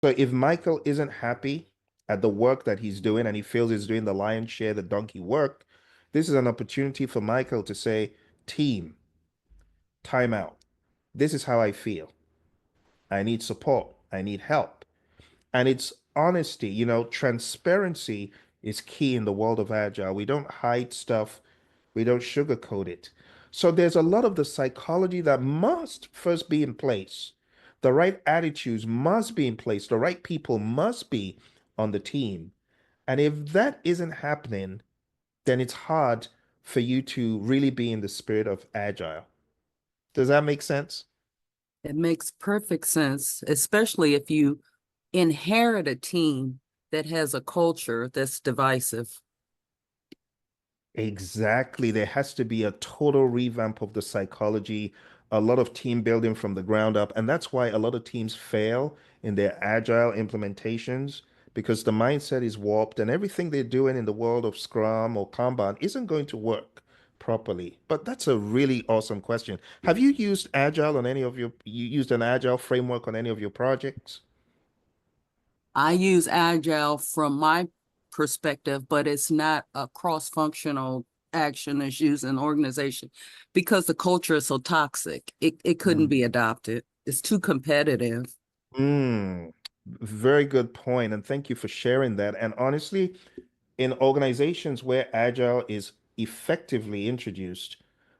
So if Michael isn't happy at the work that he's doing and he feels he's doing the lion's share, the donkey work, this is an opportunity for Michael to say, team, time out. This is how I feel. I need support. I need help. And it's honesty, transparency is key in the world of Agile. We don't hide stuff, we don't sugarcoat it. So there's a lot of the psychology that must first be in place. The right attitudes must be in place. The right people must be on the team. And if that isn't happening, then it's hard for you to really be in the spirit of Agile. Does that make sense? It makes perfect sense, especially if you inherit a team that has a culture that's divisive. Exactly. There has to be a total revamp of the psychology, a lot of team building from the ground up. And that's why a lot of teams fail in their agile implementations because the mindset is warped and everything they're doing in the world of Scrum or Kanban isn't going to work properly. But that's a really awesome question. Have you used agile on any of you used an agile framework on any of your projects? I use Agile from my perspective, but it's not a cross-functional action that's used in an organization because the culture is so toxic. It couldn't be adopted. It's too competitive. Mm, very good point, and thank you for sharing that. And honestly, in organizations where Agile is effectively introduced,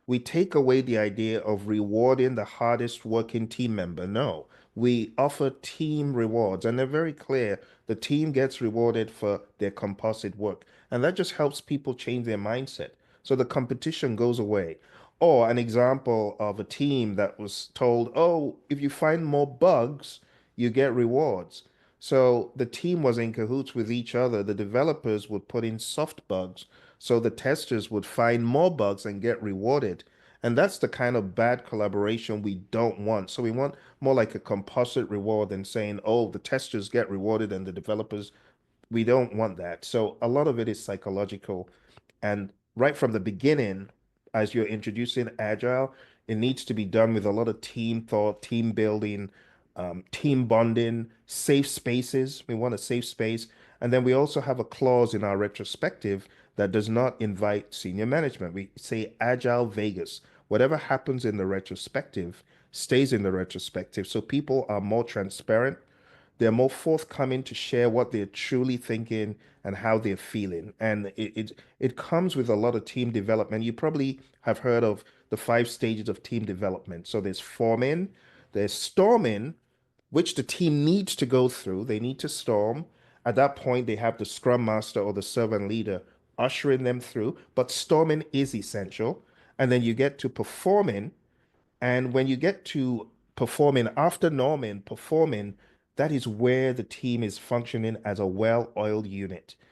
we take away the idea of rewarding the hardest working team member. No, we offer team rewards, and they're very clear. The team gets rewarded for their composite work, and that just helps people change their mindset. So the competition goes away. Or an example of a team that was told, oh, if you find more bugs, you get rewards. So the team was in cahoots with each other. The developers would put in soft bugs, so the testers would find more bugs and get rewarded. And that's the kind of bad collaboration we don't want. So we want more like a composite reward than saying, oh, the testers get rewarded and the developers we don't want that. So a lot of it is psychological. And right from the beginning, as you're introducing Agile, it needs to be done with a lot of team thought, team building, team bonding, safe spaces. We want a safe space. And then we also have a clause in our retrospective that does not invite senior management. We say Agile Vegas. Whatever happens in the retrospective stays in the retrospective. So people are more transparent, they're more forthcoming to share what they're truly thinking and how they're feeling. And it comes with a lot of team development. You probably have heard of the 5 stages of team development. So there's forming, there's storming, which the team needs to go through. They need to storm. At that point, they have the scrum master or the servant leader ushering them through, but storming is essential. And then you get to performing, and when you get to performing, after norming, performing, that is where the team is functioning as a well-oiled unit.